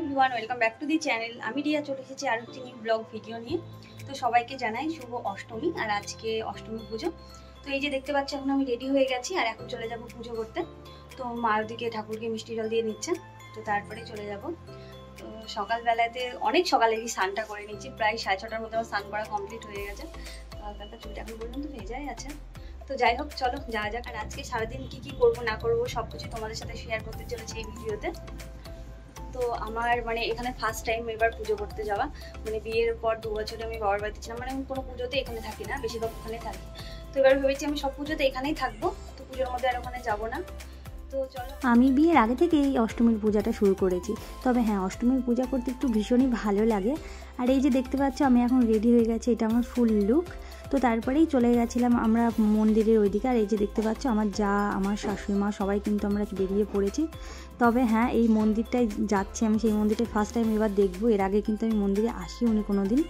Everyone, welcome back to the channel. আমি রিয়া চলে এসেছি আর একটি নিউ ব্লগ ভিডিও নিয়ে। তো সবাইকে জানাই শুভ অষ্টমী, আর আজকে অষ্টমী পুজো। তো এই যে দেখতে পাচ্ছি এখন আমি রেডি হয়ে গেছি আর এখন চলে যাব পুজো করতে। তো মা ওদিকে ঠাকুরকে মিষ্টি জল দিয়ে নিচ্ছে, তো তারপরে চলে যাব। তো সকালবেলাতে অনেক সকালেরই স্নানটা করে নিচ্ছি, প্রায় 6:30টার মধ্যে আমার স্নান করা কমপ্লিট হয়ে গেছে। হালকা চুলটা এখন পর্যন্ত ভেজাই আছে। তো যাই হোক, চলো যাওয়া যাক। আর আজকে সারাদিন কি কি করবো না করবো সবকিছু তোমাদের সাথে শেয়ার করতে চলেছি এই ভিডিওতে। তো আমার এখানে ফার্স্ট টাইম এবার পুজো করতে যাওয়া। বিয়ের পর 2 বছরে আমি বাবার বাড়িতে ছিলাম, আমি কোনো পুজোতে এখানে থাকি না, বেশিরভাগ ওখানে থাকি। তো এবার ভেবেছি আমি সব পুজোতে এখানেই থাকবো, তো পুজোর মধ্যে আর ওখানে যাবো না। তো চলো, আমি বিয়ের আগে থেকে এই অষ্টমীর পূজাটা শুরু করেছি। তবে হ্যাঁ, অষ্টমীর পূজা করতে একটু ভীষণই ভালো লাগে। আর এই যে দেখতে পাচ্ছ আমি এখন রেডি হয়ে গেছি, এটা আমার ফুল লুক। তো তারপরেই চলে গেছিলাম আমরা মন্দিরের ওইদিকে। আর এই যে দেখতে পাচ্ছ আমার যা, আমার শাশুড়ি মা সবাই কিন্তু আমরা বেরিয়ে পড়েছি। তবে হ্যাঁ, এই মন্দিরটায় যাচ্ছি আমি, সেই মন্দিরটা ফার্স্ট টাইম এবার দেখবো। এর আগে কিন্তু আমি মন্দিরে আসিওনি কোনো দিন।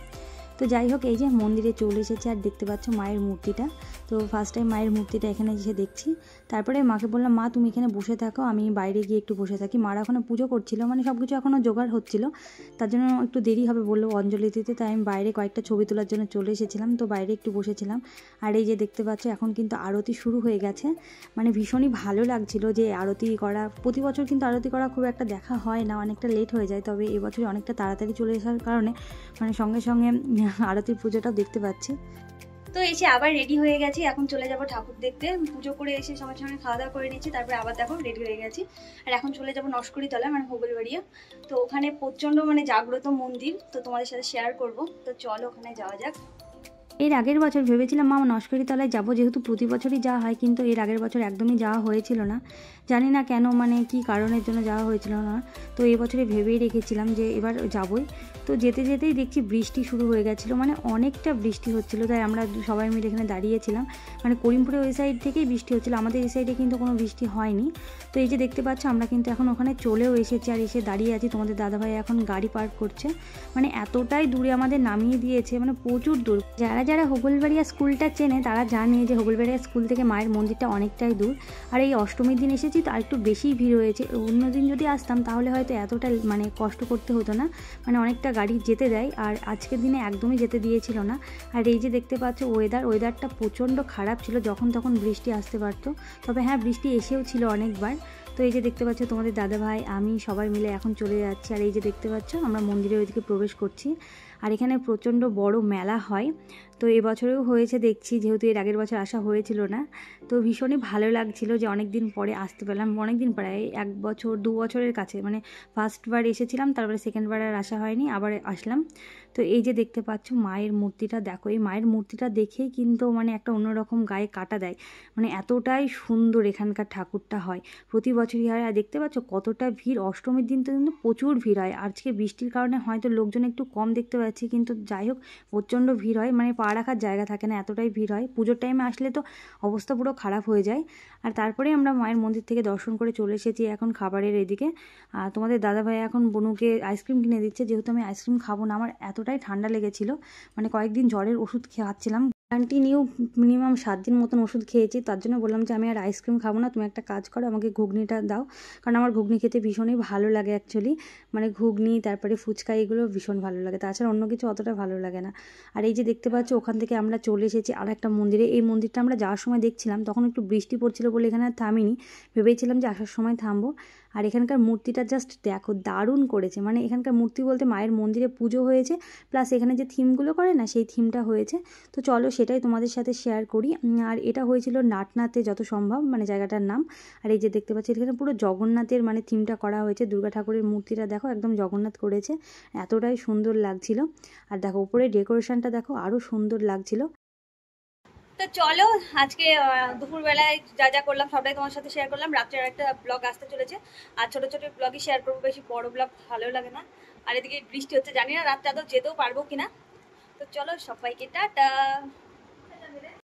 তো যাই হোক, এই যে মন্দিরে চলে এসেছে আর দেখতে পাচ্ছ মায়ের মূর্তিটা। তো ফার্স্ট টাইম মায়ের মূর্তিটা এখানে এসে দেখছি। তারপরে মাকে বললাম, মা তুমি এখানে বসে থাকো, আমি বাইরে গিয়ে একটু বসে থাকি। মারা ওখানে পুজো করছিল, সব কিছু এখনও জোগাড় হচ্ছিল, তার জন্য একটু দেরি হবে বললো অঞ্জলি দিতে। তাই আমি বাইরে কয়েকটা ছবি তোলার জন্য চলে এসেছিলাম, তো বাইরে একটু বসেছিলাম। আর এই যে দেখতে পাচ্ছ এখন কিন্তু আরতি শুরু হয়ে গেছে। ভীষণই ভালো লাগছিল যে আরতি করা। প্রতি বছর কিন্তু আরতি করা খুব একটা দেখা হয় না, অনেকটা লেট হয়ে যায়। তবে এবছর অনেকটা তাড়াতাড়ি চলে আসার কারণে সঙ্গে সঙ্গে আরতির পুজোটাও দেখতে পাচ্ছি। তো এসে আবার রেডি হয়ে গেছি, এখন চলে যাব ঠাকুর দেখতে। পুজো করে এসে সঙ্গে সঙ্গে খাওয়া দাওয়া করে নিচ্ছি, তারপরে আবার দেখো রেডি হয়ে গেছি। আর এখন চলে যাব নস্করিতলা, হোগলবাড়িয়া। তো ওখানে প্রচণ্ড জাগ্রত মন্দির, তো তোমাদের সাথে শেয়ার করব। তো চলো ওখানে যাওয়া যাক। এর আগের বছর ভেবেছিলাম মা নস্করিতলায় যাবো, যেহেতু প্রতি বছরই যাওয়া হয়, কিন্তু এর আগের বছর একদমই যাওয়া হয়েছিল না। জানি না কেন, কি কারণের জন্য যাওয়া হয়েছিল না। তো এই বছরে ভেবেই রেখেছিলাম যে এবার যাবই। তো যেতে যেতেই দেখছি বৃষ্টি শুরু হয়ে গেছিলো, অনেকটা বৃষ্টি হচ্ছিলো। তাই আমরা সবাই মিলে এখানে দাঁড়িয়েছিলাম। করিমপুরের ওই সাইড থেকেই বৃষ্টি হচ্ছিলো, আমাদের এই সাইডে কিন্তু কোনো বৃষ্টি হয়নি। তো এই যে দেখতে পাচ্ছ আমরা কিন্তু এখন ওখানে চলেও এসেছি আর এসে দাঁড়িয়ে আছি। তোমাদের দাদাভাই এখন গাড়ি পার্ক করছে, এতটাই দূরে আমাদের নামিয়ে দিয়েছে, প্রচুর দূর। যারা যারা হোগলবাড়িয়া স্কুলটা চেনে তারা জানে যে হোগলবাড়িয়া স্কুল থেকে মায়ের মন্দিরটা অনেকটাই দূর। আর এই অষ্টমীর দিন এসেছি তো আর একটু বেশিই ভিড় হয়েছে। অন্য দিন যদি আসতাম তাহলে হয়তো এতটা কষ্ট করতে হতো না, অনেকটা গাড়ি যেতে দেয়। আর আজকের দিনে একদমই যেতে দিয়েছিল না। আর এই যে দেখতে পাচ্ছ ওয়েদারটা প্রচণ্ড খারাপ ছিল, যখন তখন বৃষ্টি আসতে পারতো। তবে হ্যাঁ, বৃষ্টি এসেও ছিল অনেকবার। তো এই যে দেখতে পাচ্ছ তোমাদের দাদাভাই, আমি সবাই মিলে এখন চলে যাচ্ছি। আর এই যে দেখতে পাচ্ছ আমরা মন্দিরের ওইদিকে প্রবেশ করছি। আর এখানে প্রচণ্ড বড় মেলা হয়, তো এবছরেও হয়েছে দেখছি, যেহেতু এর আগের বছর আসা হয়েছিল না। তো ভীষণই ভালো লাগছিল যে অনেক দিন পরে আসতে পেলাম, অনেক দিন প্রায় 1 বছর 2 বছরের কাছে। ফার্স্টবার এসেছিলাম, তারপরে সেকেন্ডবার আর আসা হয়নি, আবার আসলাম। তো এই যে দেখতে পাচ্ছ মায়ের মূর্তিটা দেখো, এই মায়ের মূর্তিটা দেখেই কিন্তু একটা অন্যরকম গায়ে কাটা দেয়। এতটাই সুন্দর এখানকার ঠাকুরটা হয়, প্রতি বছরই হয়। আর দেখতে পাচ্ছ কতটা ভিড়, অষ্টমীর দিন তো কিন্তু প্রচুর ভিড় হয়। আজকে বৃষ্টির কারণে হয়তো লোকজন একটু কম দেখতে পাচ্ছি, কিন্তু যাই হোক প্রচণ্ড ভিড় হয়, পা রাখার জায়গা থাকে না, এতটাই ভিড় হয়। পুজোর টাইমে আসলে তো অবস্থা পুরো খারাপ হয়ে যায়। আর তারপরে আমরা মায়ের মন্দির থেকে দর্শন করে চলে এসেছি এখন খাবারের এদিকে। আর তোমাদের দাদাভাই এখন বনুকে আইসক্রিম কিনে দিচ্ছে, যেহেতু আমি আইসক্রিম খাবো না, আমার এতটাই ঠান্ডা লেগেছিল, কয়েকদিন জ্বরের ওষুধ খাচ্ছিলাম, কন্টিনিউ মিনিমাম 7 দিন মতন ওষুধ খেয়েছি। তার জন্য বললাম যে আমি আর আইসক্রিম খাবো না, তুমি একটা কাজ করো, আমাকে ঘুগনিটা দাও, কারণ আমার ঘুগনি খেতে ভীষণই ভালো লাগে অ্যাকচুয়ালি। ঘুগনি তারপরে ফুচকা এগুলো ভীষণ ভালো লাগে, তাছাড়া অন্য কিছু অতটা ভালো লাগে না। আর এই যে দেখতে পাচ্ছ ওখান থেকে আমরা চলে এসেছি আর একটা মন্দিরে। এই মন্দিরটা আমরা যাওয়ার সময় দেখছিলাম, তখন একটু বৃষ্টি পড়ছিল বলে এখানে আর থামিনি, ভেবেছিলাম যে আসার সময় থামবো। আর এখানকার মূর্তিটা জাস্ট দেখো, দারুণ করেছে। এখানকার মূর্তি বলতে মায়ের মন্দিরে পুজো হয়েছে, প্লাস এখানে যে থিমগুলো করে না, সেই থিমটা হয়েছে। তো চলো সেটাই তোমাদের সাথে শেয়ার করি। আর এটা হয়েছিল নাটনাতে যত সম্ভব, জায়গাটার নাম। আর এই যে দেখতে পাচ্ছি এখানে পুরো জগন্নাথের থিমটা করা হয়েছে, দুর্গা ঠাকুরের মূর্তিটা দেখো একদম জগন্নাথ করেছে, এতটাই সুন্দর লাগছিল। আর দেখো উপরে ডেকোরেশনটা দেখো, আরও সুন্দর লাগছিল। তো চলো আজকে দুপুরবেলায় যা যা করলাম সবটাই তোমার সাথে শেয়ার করলাম। রাত্রে আর একটা ব্লগ আসতে চলেছে, আর ছোট ছোট ব্লগই শেয়ার করবো, বেশি বড় ব্লগ ভালো লাগে না। আর এদিকে বৃষ্টি হচ্ছে, জানি না রাত্রে আদৌ যেতেও পারবো কিনা। তো চলো সবাইকে টাটা।